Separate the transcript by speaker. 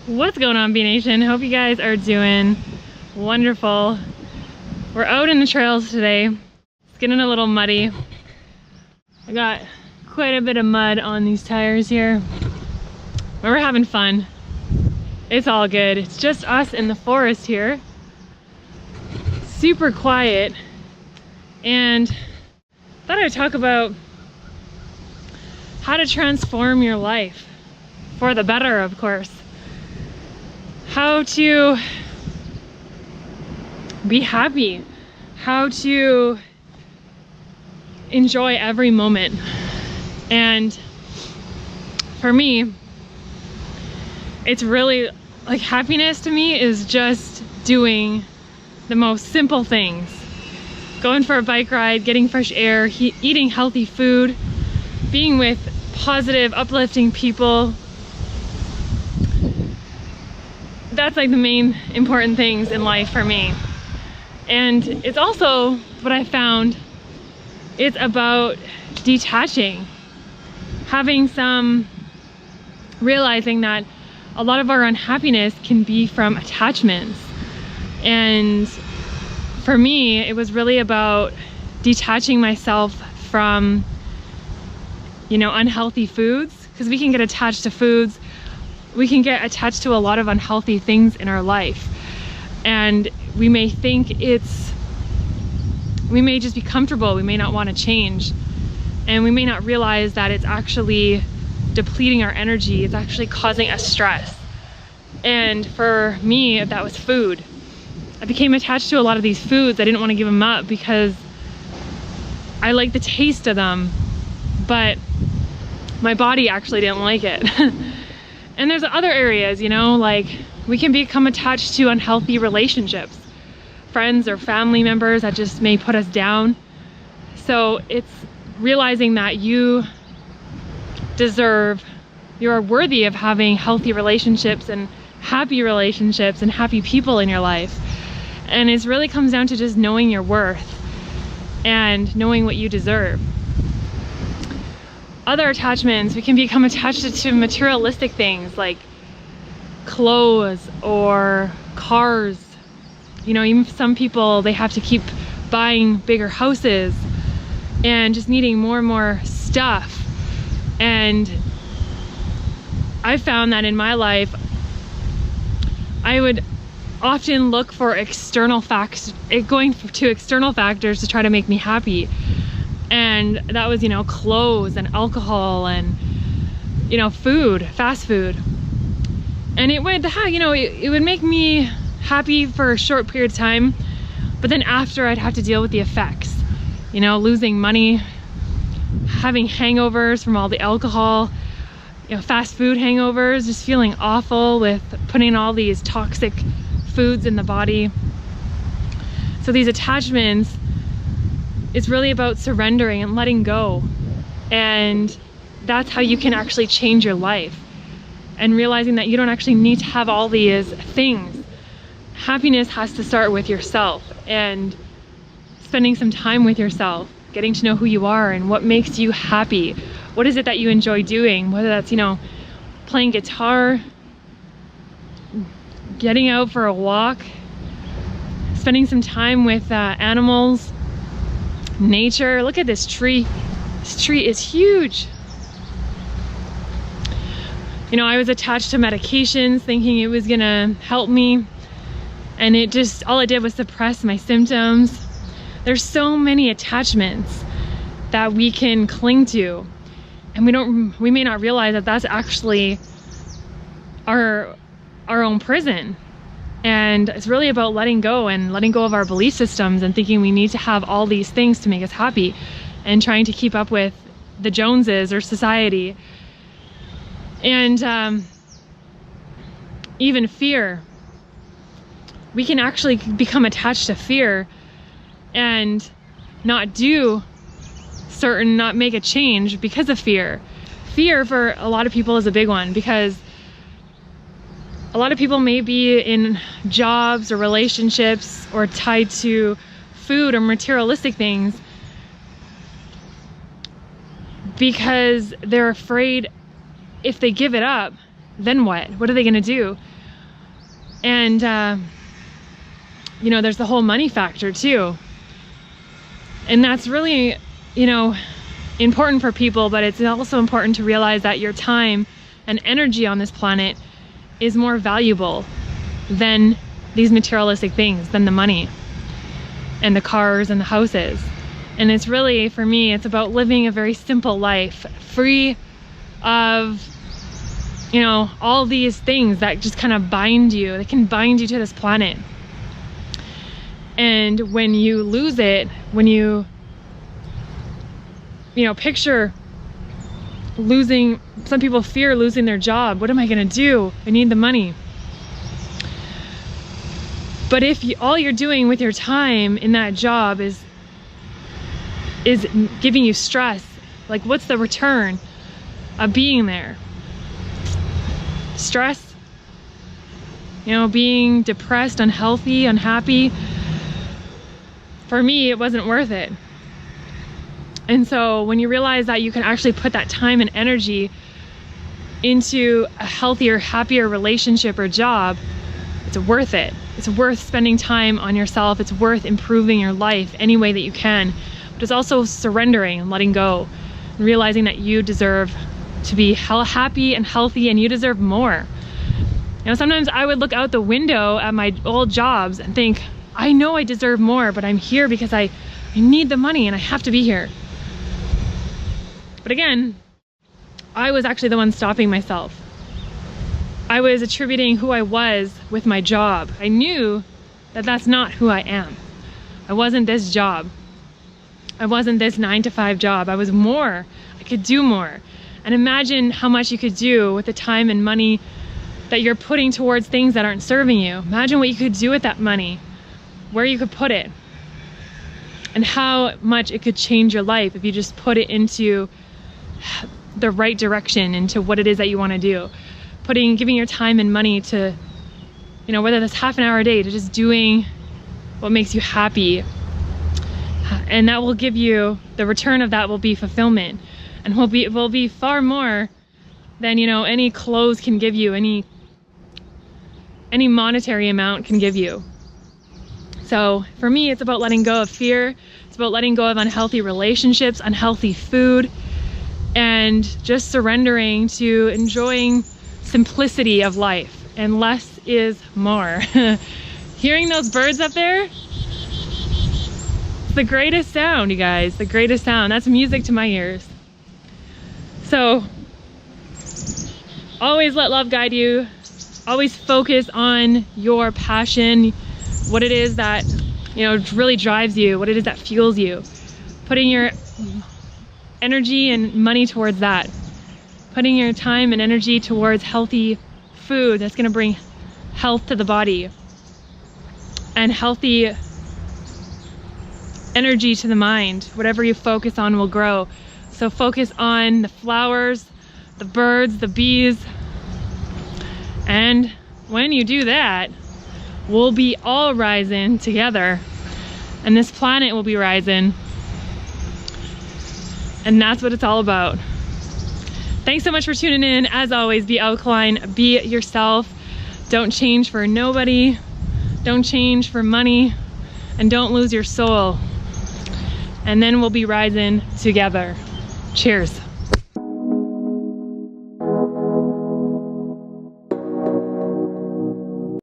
Speaker 1: What's going on, B Nation? Hope you guys are doing wonderful. We're out in the trails today. It's getting a little muddy. I got quite a bit of mud on these tires here, but we're having fun. It's all good. It's just us in the forest here. Super quiet. And I thought I'd talk about how to transform your life for the better, of course. How to be happy, how to enjoy every moment. And for me, it's really like happiness to me is just doing the most simple things. Going for a bike ride, getting fresh air, eating healthy food, being with positive, uplifting people. That's like the main important things in life for me. And it's also what I found, it's about detaching, realizing that a lot of our unhappiness can be from attachments. And for me, it was really about detaching myself from, unhealthy foods, because we can get attached to foods. We can get attached to a lot of unhealthy things in our life. And we may think we may just be comfortable. We may not want to change. And we may not realize that it's actually depleting our energy. It's actually causing us stress. And for me, that was food. I became attached to a lot of these foods. I didn't want to give them up because I like the taste of them, but my body actually didn't like it. And there's other areas, like we can become attached to unhealthy relationships, friends or family members that just may put us down. So it's realizing that you are worthy of having healthy relationships and happy people in your life. And it really comes down to just knowing your worth and knowing what you deserve. Other attachments, we can become attached to materialistic things like clothes or cars. Even some people, they have to keep buying bigger houses and just needing more and more stuff. And I found that in my life, I would often look for going to external factors to try to make me happy. And that was, clothes and alcohol and, food, fast food. And it would make me happy for a short period of time, but then after I'd have to deal with the effects, losing money, having hangovers from all the alcohol, fast food hangovers, just feeling awful with putting all these toxic foods in the body. So these attachments, it's really about surrendering and letting go. And that's how you can actually change your life. And realizing that you don't actually need to have all these things. Happiness has to start with yourself and spending some time with yourself, getting to know who you are and what makes you happy. What is it that you enjoy doing? Whether that's, playing guitar, getting out for a walk, spending some time with animals, nature. Look at this tree. This tree is huge. I was attached to medications thinking it was gonna help me, and all it did was suppress my symptoms. There's so many attachments that we can cling to, and we may not realize that that's actually our own prison. And it's really about letting go of our belief systems and thinking we need to have all these things to make us happy and trying to keep up with the Joneses or society. And even fear. We can actually become attached to fear and not make a change because of fear. Fear for a lot of people is a big one, because a lot of people may be in jobs or relationships or tied to food or materialistic things because they're afraid if they give it up, then what? What are they going to do? And, you know, there's the whole money factor too. And that's really, you know, important for people, but it's also important to realize that your time and energy on this planet is more valuable than these materialistic things, than the money and the cars and the houses. And it's really, for me, it's about living a very simple life, free of, you know, all these things that just kind of bind you. They can bind you to this planet. And when you lose it, when you know, picture losing, some people fear losing their job. What am I going to do? I need the money. But if all you're doing with your time in that job is giving you stress, like what's the return of being there? Stress, you know, being depressed, unhealthy, unhappy. For me, it wasn't worth it. And so when you realize that you can actually put that time and energy into a healthier, happier relationship or job, it's worth it. It's worth spending time on yourself. It's worth improving your life any way that you can. But it's also surrendering and letting go and realizing that you deserve to be happy and healthy, and you deserve more. You know, sometimes I would look out the window at my old jobs and think, I know I deserve more, but I'm here because I need the money and I have to be here. But again, I was actually the one stopping myself. I was attributing who I was with my job. I knew that that's not who I am. I wasn't this job. I wasn't this 9-to-5 job. I was more. I could do more. And imagine how much you could do with the time and money that you're putting towards things that aren't serving you. Imagine what you could do with that money, where you could put it, and how much it could change your life if you just put it into the right direction, into what it is that you want to do. Giving your time and money to, you know, whether that's half an hour a day, to just doing what makes you happy. And that will give you, the return of that will be fulfillment, and will be far more than, you know, any clothes can give you, any monetary amount can give you. So for me, it's about letting go of fear. It's about letting go of unhealthy relationships, unhealthy food, and just surrendering to enjoying simplicity of life, and less is more. Hearing those birds up there, it's the greatest sound, you guys, the greatest sound. That's music to my ears. So always let love guide you. Always focus on your passion, what it is that, you know, really drives you, what it is that fuels you. Putting your energy and money towards that. Putting your time and energy towards healthy food that's going to bring health to the body, and healthy energy to the mind. Whatever you focus on will grow. So focus on the flowers, the birds, the bees. And when you do that, we'll be all rising together, and this planet will be rising. And that's what it's all about. Thanks so much for tuning in. As always, be alkaline, be yourself. Don't change for nobody. Don't change for money, and don't lose your soul. And then we'll be rising together. Cheers.